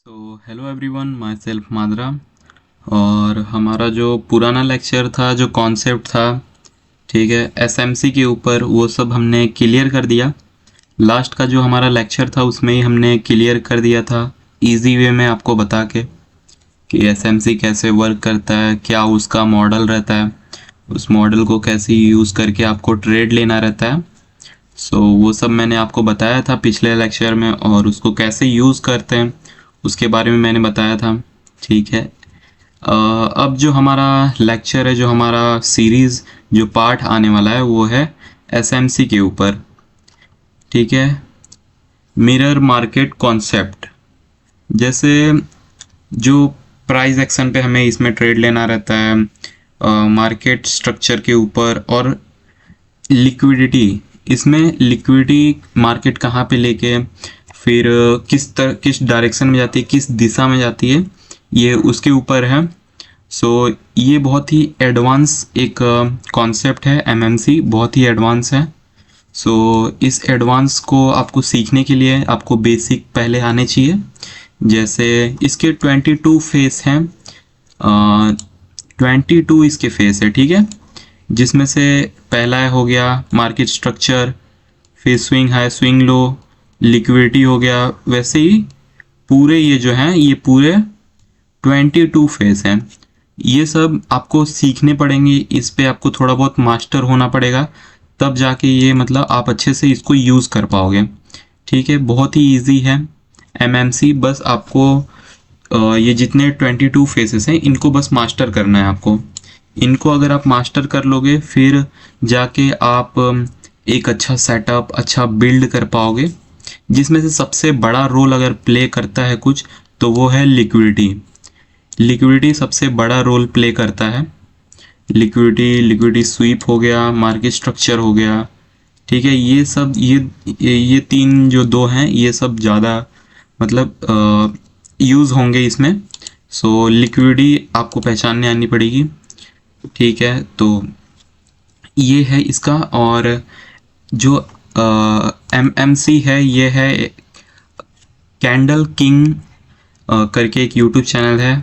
Hello everyone, myself Madra. और हमारा जो पुराना लेक्चर था, जो कॉन्सेप्ट था, ठीक है, एसएमसी के ऊपर, वो सब हमने क्लियर कर दिया। लास्ट का जो हमारा लेक्चर था उसमें ही हमने क्लियर कर दिया था, इजी वे में आपको बता के कि एसएमसी कैसे वर्क करता है, क्या उसका मॉडल रहता है, उस मॉडल को कैसे यूज़ करके आपको ट्रेड लेना रहता है। वो सब मैंने आपको बताया था पिछले लेक्चर में, और उसको कैसे यूज़ करते हैं उसके बारे में मैंने बताया था। ठीक है। अब जो हमारा लेक्चर है, जो हमारा सीरीज़, जो पार्ट आने वाला है, वो है एसएमसी के ऊपर। ठीक है। मिरर मार्केट कॉन्सेप्ट, जैसे जो प्राइस एक्शन पे हमें इसमें ट्रेड लेना रहता है, मार्केट स्ट्रक्चर के ऊपर, और लिक्विडिटी, इसमें लिक्विडिटी मार्केट कहाँ पे लेके फिर किस डायरेक्शन में जाती है, किस दिशा में जाती है, ये उसके ऊपर है। ये बहुत ही एडवांस एक कॉन्सेप्ट है। एमएमसी बहुत ही एडवांस है। इस एडवांस को आपको सीखने के लिए आपको बेसिक पहले आने चाहिए। जैसे इसके 22 फेस हैं, 22 इसके फेस है, ठीक है, जिसमें से पहला हो गया मार्केट स्ट्रक्चर, फिर swing high swing low, liquidity हो गया। वैसे ही पूरे ये जो हैं, ये पूरे 22 फेस हैं। ये सब आपको सीखने पड़ेंगे, इस पे आपको थोड़ा बहुत मास्टर होना पड़ेगा, तब जाके ये मतलब आप अच्छे से इसको यूज़ कर पाओगे। ठीक है, बहुत ही इजी है एमएमसी। बस आपको ये जितने 22 फेसेस हैं, इनको बस मास्टर करना है आपको। इनको अगर आप मास्टर कर लोगे, फिर जाके आप एक अच्छा सेटअप, अच्छा बिल्ड कर पाओगे, जिसमें से सबसे बड़ा रोल अगर प्ले करता है कुछ, तो वो है लिक्विडिटी। लिक्विडिटी सबसे बड़ा रोल प्ले करता है। लिक्विडिटी स्वीप हो गया, मार्केट स्ट्रक्चर हो गया, ठीक है, ये सब, ये तीन जो दो हैं, ये सब ज़्यादा मतलब यूज़ होंगे इसमें। लिक्विडिटी आपको पहचानने आनी पड़ेगी। ठीक है, तो ये है इसका। और जो एमएमसी है, ये है कैंडल किंग करके एक यूट्यूब चैनल है।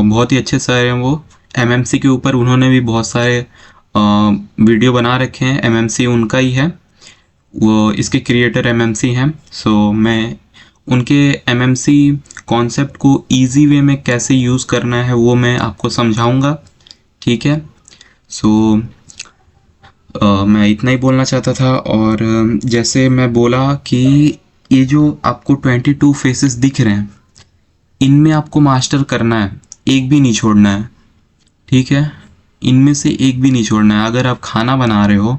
बहुत ही अच्छे सर हैं वो एमएमसी के ऊपर। उन्होंने भी बहुत सारे वीडियो बना रखे हैं, एमएमसी उनका ही है, वो इसके क्रिएटर एमएमसी हैं। मैं उनके एमएमसी कॉन्सेप्ट को इजी वे में कैसे यूज़ करना है वो मैं आपको समझाऊंगा। ठीक है। मैं इतना ही बोलना चाहता था। और जैसे मैं बोला कि ये जो आपको 22 फेसेस दिख रहे हैं, इनमें आपको मास्टर करना है, एक भी नहीं छोड़ना है। ठीक है, इनमें से एक भी नहीं छोड़ना है। अगर आप खाना बना रहे हो,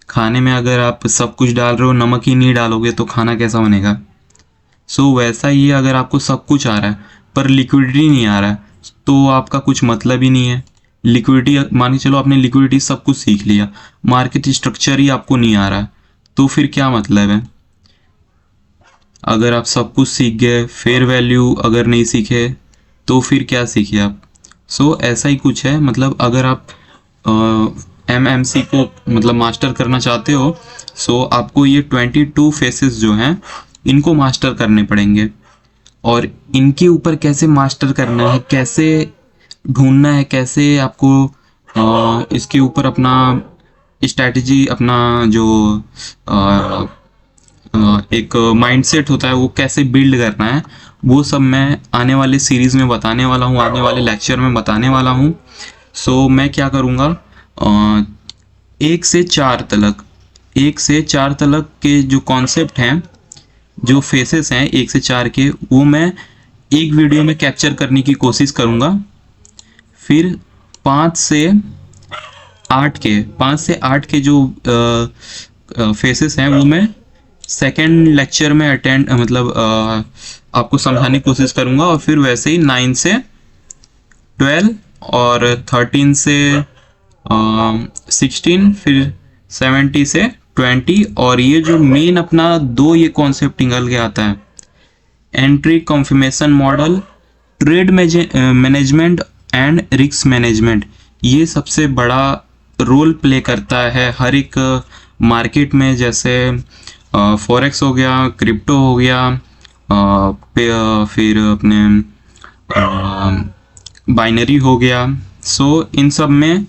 खाने में अगर आप सब कुछ डाल रहे हो, नमक ही नहीं डालोगे तो खाना कैसा बनेगा। वैसा ही अगर आपको सब कुछ आ रहा है पर लिक्विडिटी नहीं आ रहा है, तो आपका कुछ मतलब ही नहीं है। लिक्विडिटी, मान के चलो आपने लिक्विडिटी सब कुछ सीख लिया, मार्केट स्ट्रक्चर ही आपको नहीं आ रहा, तो फिर क्या मतलब है। अगर आप सब कुछ सीख गए, फेयर वैल्यू अगर नहीं सीखे, तो फिर क्या सीखे आप। ऐसा ही कुछ है। मतलब अगर आप एमएमसी को मतलब मास्टर करना चाहते हो, आपको ये 22 फेसेस जो हैं, इनको मास्टर करने पड़ेंगे। और इनके ऊपर कैसे मास्टर करना है, कैसे ढूंढना है, कैसे आपको इसके ऊपर अपना स्ट्रैटेजी, अपना जो एक माइंडसेट होता है, वो कैसे बिल्ड करना है, वो सब मैं आने वाले सीरीज़ में बताने वाला हूँ, आने वाले लेक्चर में बताने वाला हूँ। मैं क्या करूँगा, 1 से 4 तक के जो कॉन्सेप्ट हैं, जो फेसेस हैं 1 से 4 के, वो मैं एक वीडियो में कैप्चर करने की कोशिश करूँगा। फिर 5 से 8 के जो फेसेस हैं, वो मैं सेकेंड लेक्चर में मतलब आपको समझाने की कोशिश करूँगा। और फिर वैसे ही 9 से 12 और 13 से 16, फिर 70 से 20। और ये जो मेन अपना दो ये कॉन्सेप्ट निकल के आता है, entry confirmation model, trade management and risk management. ये सबसे बड़ा रोल प्ले करता है हर एक मार्केट में। जैसे फॉरेक्स हो गया, क्रिप्टो हो गया, फिर अपने बाइनरी हो गया। सो इन सब में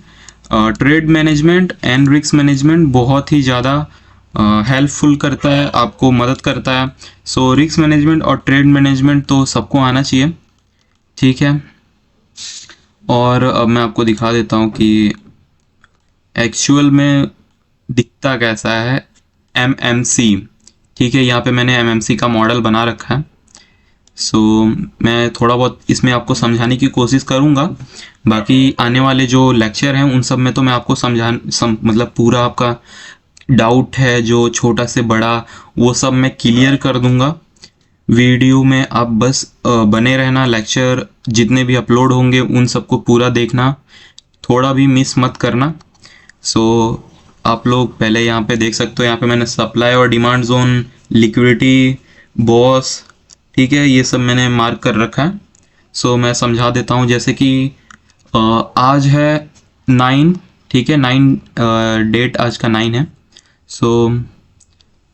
trade management and risk management बहुत ही ज़्यादा हेल्पफुल करता है, आपको मदद करता है। सो रिस्क मैनेजमेंट और ट्रेड मैनेजमेंट तो सबको आना चाहिए, ठीक है। और अब मैं आपको दिखा देता हूँ कि एक्चुअल में दिखता कैसा है एमएमसी, ठीक है। यहाँ पे मैंने एमएमसी का मॉडल बना रखा है। सो मैं थोड़ा बहुत इसमें आपको समझाने की कोशिश करूँगा। बाकी आने वाले जो लेक्चर हैं उन सब में तो मैं आपको मतलब पूरा आपका डाउट है जो छोटा से बड़ा वो सब मैं क्लियर कर दूंगा वीडियो में। आप बस बने रहना, लेक्चर जितने भी अपलोड होंगे उन सबको पूरा देखना, थोड़ा भी मिस मत करना। सो आप लोग पहले यहाँ पे देख सकते हो, यहाँ पे मैंने सप्लाई और डिमांड जोन, लिक्विडिटी, बॉस, ठीक है, ये सब मैंने मार्क कर रखा है। सो मैं समझा देता हूँ। जैसे कि आज है 9, ठीक है, 9 डेट आज का 9 है। सो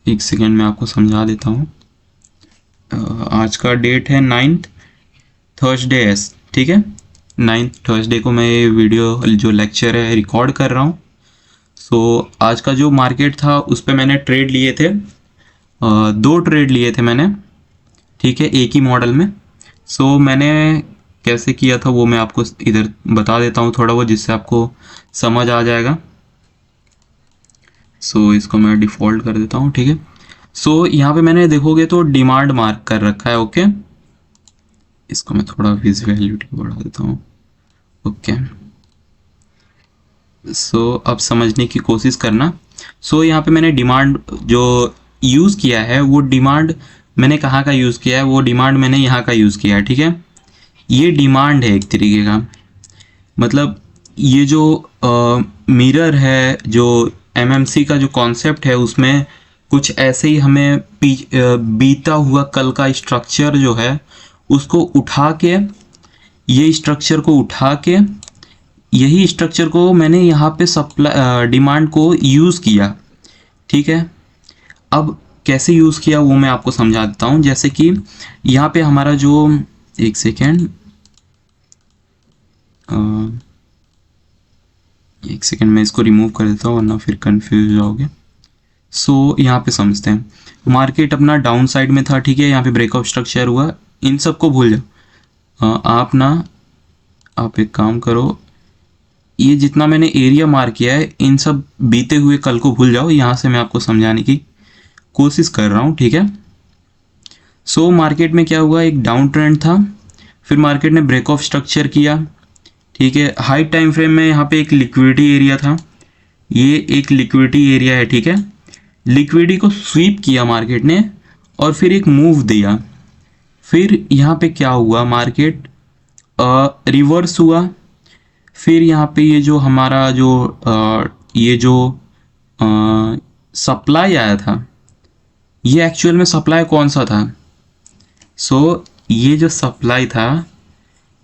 एक सेकेंड में आपको समझा देता हूँ। आज का डेट है 9th थर्सडे है, ठीक है। 9th थर्सडे को मैं ये वीडियो जो लेक्चर है रिकॉर्ड कर रहा हूँ। सो आज का जो मार्केट था उस पर मैंने ट्रेड लिए थे, 2 ट्रेड लिए थे मैंने, ठीक है, एक ही मॉडल में। सो मैंने कैसे किया था वो मैं आपको इधर बता देता हूँ थोड़ा बहुत, जिससे आपको समझ आ जाएगा। सो इसको मैं डिफ़ॉल्ट कर देता हूँ, ठीक है। सो यहाँ पे मैंने देखोगे तो डिमांड मार्क कर रखा है, ओके। इसको मैं थोड़ा विजुअलिटी बढ़ा देता हूँ, ओके। सो अब समझने की कोशिश करना। सो यहाँ पे मैंने डिमांड जो यूज़ किया है वो डिमांड मैंने कहाँ का यूज़ किया है, वो डिमांड मैंने यहाँ का यूज़ किया है, ठीक है। ये डिमांड है एक तरीके का, मतलब ये जो मिरर है, जो एमएमसी का जो कॉन्सेप्ट है उसमें कुछ ऐसे ही हमें बीता हुआ कल का स्ट्रक्चर जो है उसको उठा के, ये स्ट्रक्चर को उठा के, यही स्ट्रक्चर को मैंने यहाँ पे सप्लाई डिमांड को यूज़ किया, ठीक है। अब कैसे यूज़ किया वो मैं आपको समझा देता हूँ। जैसे कि यहाँ पे हमारा जो, एक सेकेंड, एक सेकेंड मैं इसको रिमूव कर देता हूँ वरना फिर कंफ्यूज हो जाओगे। सो यहाँ पे समझते हैं, मार्केट अपना डाउन साइड में था, ठीक है। यहाँ पे ब्रेकआउट स्ट्रक्चर हुआ, इन सब को भूल जाओ। आप एक काम करो, ये जितना मैंने एरिया मार्क किया है इन सब बीते हुए कल को भूल जाओ। यहाँ से मैं आपको समझाने की कोशिश कर रहा हूँ, ठीक है। सो मार्केट में क्या हुआ, एक डाउन ट्रेंड था, फिर मार्केट ने ब्रेक ऑफ स्ट्रक्चर किया, ठीक है। हाई टाइम फ्रेम में यहाँ पे एक लिक्विडिटी एरिया था, ये एक लिक्विडिटी एरिया है, ठीक है। लिक्विडिटी को स्वीप किया मार्केट ने और फिर एक मूव दिया। फिर यहाँ पे क्या हुआ, मार्केट रिवर्स हुआ। फिर यहाँ पे ये जो हमारा जो ये जो सप्लाई आया था, ये एक्चुअल में सप्लाई कौन सा था। सो ये जो सप्लाई था,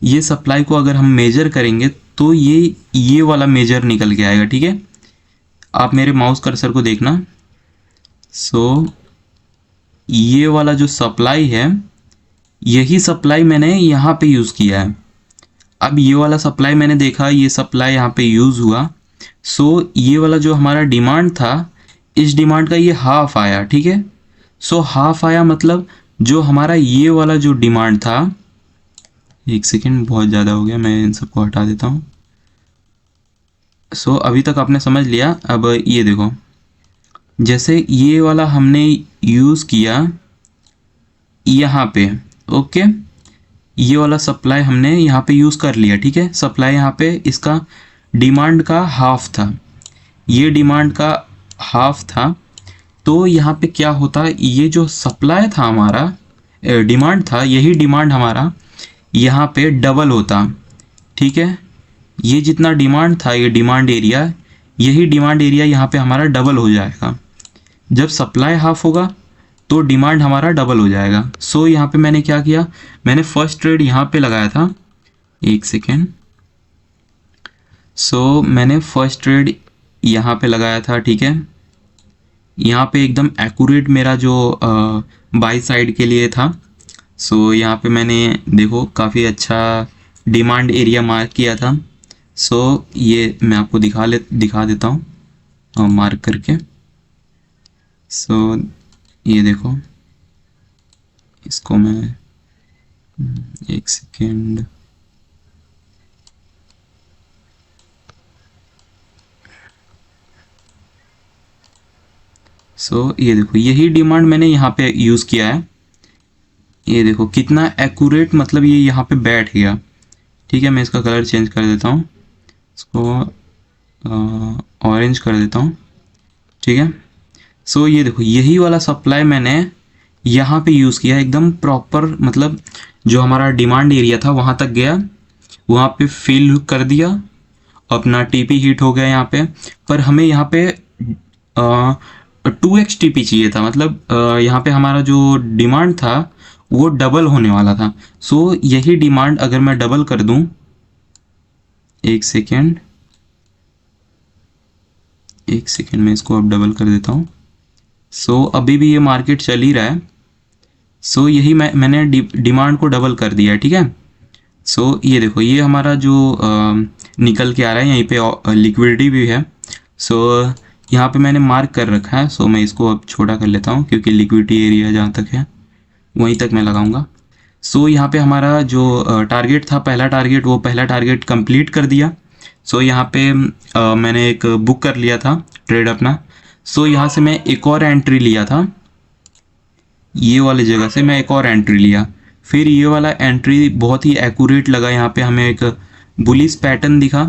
ये सप्लाई को अगर हम मेजर करेंगे तो ये वाला मेजर निकल के आएगा, ठीक है। आप मेरे माउस कर्सर को देखना। सो ये वाला जो सप्लाई है, यही सप्लाई मैंने यहाँ पे यूज़ किया है। अब ये वाला सप्लाई मैंने देखा, ये सप्लाई यहाँ पे यूज़ हुआ। सो ये वाला जो हमारा डिमांड था, इस डिमांड का ये हाफ आया, ठीक है। सो हाफ आया मतलब जो हमारा ये वाला जो डिमांड था, एक सेकेंड बहुत ज़्यादा हो गया, मैं इन सबको हटा देता हूँ। सो अभी तक आपने समझ लिया। अब ये देखो, जैसे ये वाला हमने यूज़ किया यहाँ पे, ओके, ये वाला सप्लाई हमने यहाँ पे यूज़ कर लिया, ठीक है। सप्लाई यहाँ पे इसका डिमांड का हाफ था, ये डिमांड का हाफ था। तो यहाँ पे क्या होता, ये जो सप्लाई था हमारा, डिमांड था, यही डिमांड हमारा यहाँ पे डबल होता, ठीक है। ये जितना डिमांड था, ये डिमांड एरिया, यही डिमांड एरिया यहाँ पे हमारा डबल हो जाएगा। जब सप्लाई हाफ होगा तो डिमांड हमारा डबल हो जाएगा। सो यहाँ पे मैंने क्या किया, मैंने फर्स्ट ट्रेड यहाँ पे लगाया था, एक सेकेंड। सो मैंने फर्स्ट ट्रेड यहाँ पे लगाया था, ठीक है। यहाँ पे एकदम एक्यूरेट मेरा जो बाई साइड के लिए था, सो यहाँ पे मैंने देखो काफ़ी अच्छा डिमांड एरिया मार्क किया था। सो ये मैं आपको दिखा देता हूँ मार्क करके। सो ये देखो, इसको मैं एक सेकेंड, सो ये देखो यही डिमांड मैंने यहाँ पे यूज़ किया है। ये देखो कितना एक्यूरेट, मतलब ये यहाँ पे बैठ गया। ठीक है, मैं इसका कलर चेंज कर देता हूँ, इसको ऑरेंज कर देता हूँ। ठीक है, सो ये देखो यही वाला सप्लाई मैंने यहाँ पे यूज़ किया, एकदम प्रॉपर, मतलब जो हमारा डिमांड एरिया था वहाँ तक गया, वहाँ पे फिल कर दिया, अपना टीपी हीट हो गया यहाँ पे। पर हमें यहाँ पे 2x टीपी चाहिए था, मतलब यहाँ पे हमारा जो डिमांड था वो डबल होने वाला था। सो यही डिमांड अगर मैं डबल कर दूँ, एक सेकेंड मैं इसको अब डबल कर देता हूँ। सो अभी भी ये मार्केट चल ही रहा है। सो यही मैंने डिमांड को डबल कर दिया है। ठीक है, सो ये देखो ये हमारा जो निकल के आ रहा है, यहीं पे लिक्विडिटी भी है। सो यहाँ पे मैंने मार्क कर रखा है। सो मैं इसको अब छोटा कर लेता हूँ, क्योंकि लिक्विडिटी एरिया जहाँ तक है वहीं तक मैं लगाऊंगा। सो यहाँ पे हमारा जो टारगेट था, पहला टारगेट, वो पहला टारगेट कंप्लीट कर दिया। सो यहाँ पे मैंने एक बुक कर लिया था ट्रेड अपना। सो यहाँ से मैं एक और एंट्री लिया था, ये वाले जगह से मैं एक और एंट्री लिया। फिर ये वाला एंट्री बहुत ही एक्यूरेट लगा, यहाँ पे हमें एक बुलिश पैटर्न दिखा।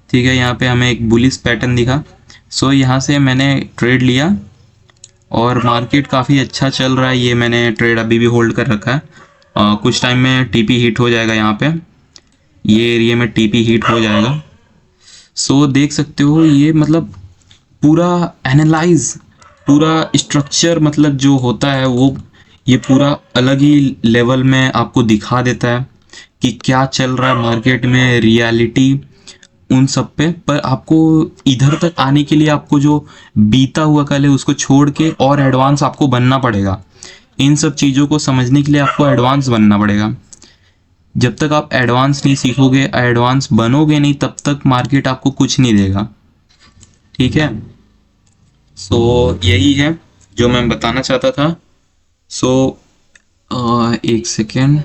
ठीक है, यहाँ पे हमें एक बुलिश पैटर्न दिखा। सो यहाँ से मैंने ट्रेड लिया और मार्केट काफ़ी अच्छा चल रहा है। ये मैंने ट्रेड अभी भी होल्ड कर रखा है। कुछ टाइम में टीपी हिट हो जाएगा, यहाँ पे ये एरिया में टीपी हिट हो जाएगा। सो देख सकते हो ये, मतलब पूरा एनालाइज, पूरा स्ट्रक्चर, मतलब जो होता है वो ये पूरा अलग ही लेवल में आपको दिखा देता है कि क्या चल रहा है मार्केट में, रियलिटी उन सब पे। पर आपको इधर तक आने के लिए आपको जो बीता हुआ कल है उसको छोड़ के और एडवांस आपको बनना पड़ेगा। इन सब चीज़ों को समझने के लिए आपको एडवांस बनना पड़ेगा। जब तक आप एडवांस नहीं सीखोगे, एडवांस बनोगे नहीं, तब तक मार्केट आपको कुछ नहीं देगा। ठीक है, सो यही है जो मैं बताना चाहता था। सो एक सेकेंड,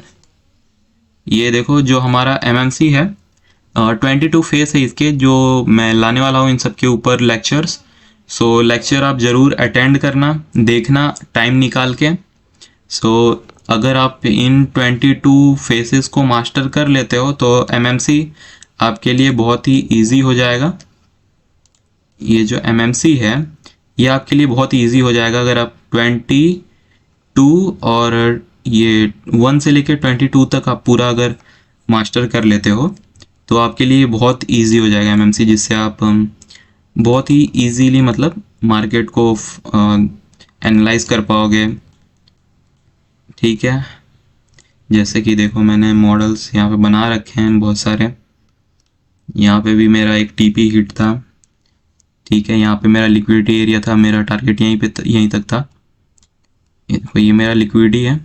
ये देखो जो हमारा एमएमसी है, 22 फेस है इसके, जो मैं लाने वाला हूँ इन सब के ऊपर लेक्चर्स। सो लेक्चर आप ज़रूर अटेंड करना, देखना टाइम निकाल के। सो अगर आप इन 22 फेसेस को मास्टर कर लेते हो तो एमएमसी आपके लिए बहुत ही इजी हो जाएगा। ये जो एमएमसी है ये आपके लिए बहुत ही ईजी हो जाएगा अगर आप 22 और ये 1 से लेकर 22 तक आप पूरा अगर मास्टर कर लेते हो तो आपके लिए बहुत इजी हो जाएगा एमएमसी, जिससे आप बहुत ही इजीली, मतलब मार्केट को एनालाइज कर पाओगे। ठीक है, जैसे कि देखो मैंने मॉडल्स यहाँ पे बना रखे हैं बहुत सारे। यहाँ पे भी मेरा एक टीपी हिट था। ठीक है, यहाँ पे मेरा लिक्विडिटी एरिया था, मेरा टारगेट यहीं तक था। ये देखो ये मेरा लिक्विडिटी है।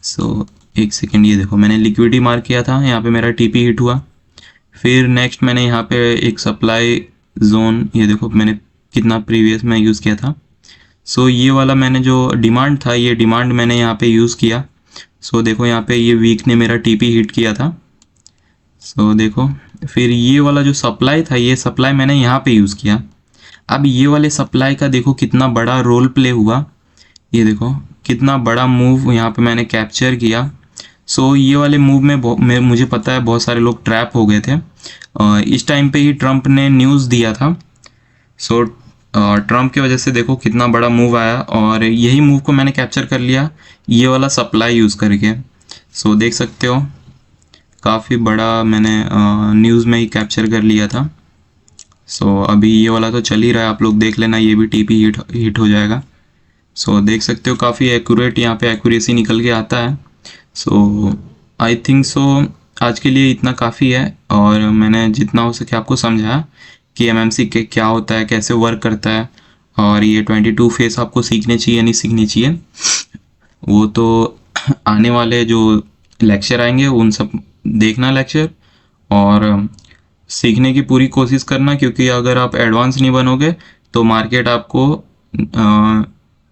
सो एक सेकेंड, ये देखो मैंने लिक्विडिटी मार्क किया था, यहाँ पे मेरा टीपी हिट हुआ। फिर नेक्स्ट मैंने यहाँ पे एक सप्लाई जोन, ये देखो मैंने कितना प्रीवियस में यूज़ किया था। सो ये वाला मैंने जो डिमांड था, ये डिमांड मैंने यहाँ पे यूज़ किया। सो देखो यहाँ पे ये वीक ने मेरा टीपी हिट किया था। सो देखो फिर ये वाला जो सप्लाई था, ये सप्लाई मैंने यहाँ पे यूज़ किया। अब ये वाले सप्लाई का देखो कितना बड़ा रोल प्ले हुआ, ये देखो कितना बड़ा मूव यहाँ पे मैंने कैप्चर किया। सो ये वाले मूव में मुझे पता है बहुत सारे लोग ट्रैप हो गए थे। इस टाइम पे ही ट्रम्प ने न्यूज़ दिया था। सो ट्रम्प की वजह से देखो कितना बड़ा मूव आया, और यही मूव को मैंने कैप्चर कर लिया ये वाला सप्लाई यूज़ करके। सो देख सकते हो काफ़ी बड़ा मैंने न्यूज़ में ही कैप्चर कर लिया था। सो अभी ये वाला तो चल ही रहा है, आप लोग देख लेना, ये भी टीपी हिट हो जाएगा। सो देख सकते हो काफ़ी एक्यूरेट यहाँ पे एक्यूरेसी निकल के आता है। सो आई थिंक सो आज के लिए इतना काफ़ी है, और मैंने जितना हो सके आपको समझाया कि एमएमसी के क्या होता है, कैसे वर्क करता है, और ये 22 फेस आपको सीखने चाहिए नहीं सीखनी चाहिए। वो तो आने वाले जो लेक्चर आएंगे उन सब देखना लेक्चर, और सीखने की पूरी कोशिश करना, क्योंकि अगर आप एडवांस नहीं बनोगे तो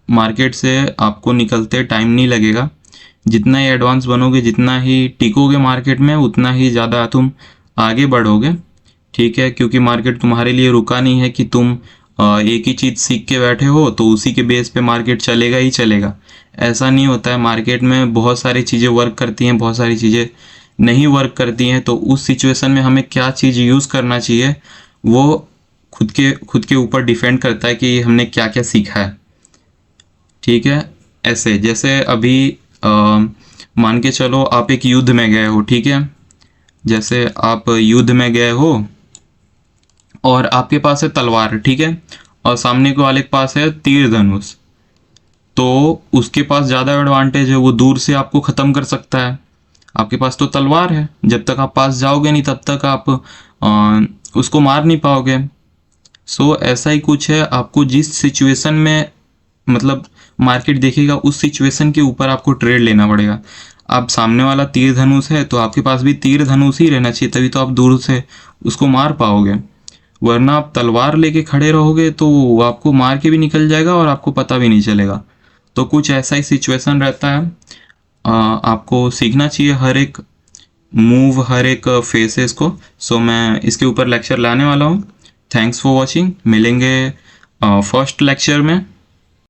मार्केट से आपको निकलते टाइम नहीं लगेगा। जितना ही एडवांस बनोगे, जितना ही टिकोगे मार्केट में, उतना ही ज़्यादा तुम आगे बढ़ोगे। ठीक है, क्योंकि मार्केट तुम्हारे लिए रुका नहीं है कि तुम एक ही चीज़ सीख के बैठे हो तो उसी के बेस पे मार्केट चलेगा ही चलेगा। ऐसा नहीं होता है। मार्केट में बहुत सारी चीज़ें वर्क करती हैं, बहुत सारी चीज़ें नहीं वर्क करती हैं। तो उस सिचुएशन में हमें क्या चीज़ यूज़ करना चाहिए, वो खुद के ऊपर डिपेंड करता है कि हमने क्या क्या सीखा है। ठीक है, ऐसे जैसे अभी अ, मान के चलो आप एक युद्ध में गए हो। ठीक है, जैसे आप युद्ध में गए हो और आपके पास है तलवार। ठीक है, और सामने के वाले के पास है तीर धनुष। तो उसके पास ज़्यादा एडवांटेज है, वो दूर से आपको ख़त्म कर सकता है। आपके पास तो तलवार है, जब तक आप पास जाओगे नहीं तब तक आप उसको मार नहीं पाओगे। सो ऐसा ही कुछ है, आपको जिस सिचुएशन में मतलब मार्केट देखेगा उस सिचुएशन के ऊपर आपको ट्रेड लेना पड़ेगा। अब सामने वाला तीर धनुष है तो आपके पास भी तीर धनुष ही रहना चाहिए, तभी तो आप दूर से उसको मार पाओगे। वरना आप तलवार लेके खड़े रहोगे तो वो आपको मार के भी निकल जाएगा और आपको पता भी नहीं चलेगा। तो कुछ ऐसा ही सिचुएशन रहता है। आपको सीखना चाहिए हर एक मूव, हर एक फेसेस को। सो मैं इसके ऊपर लेक्चर लाने वाला हूँ। Thanks for watching. मिलेंगे फर्स्ट लेक्चर में।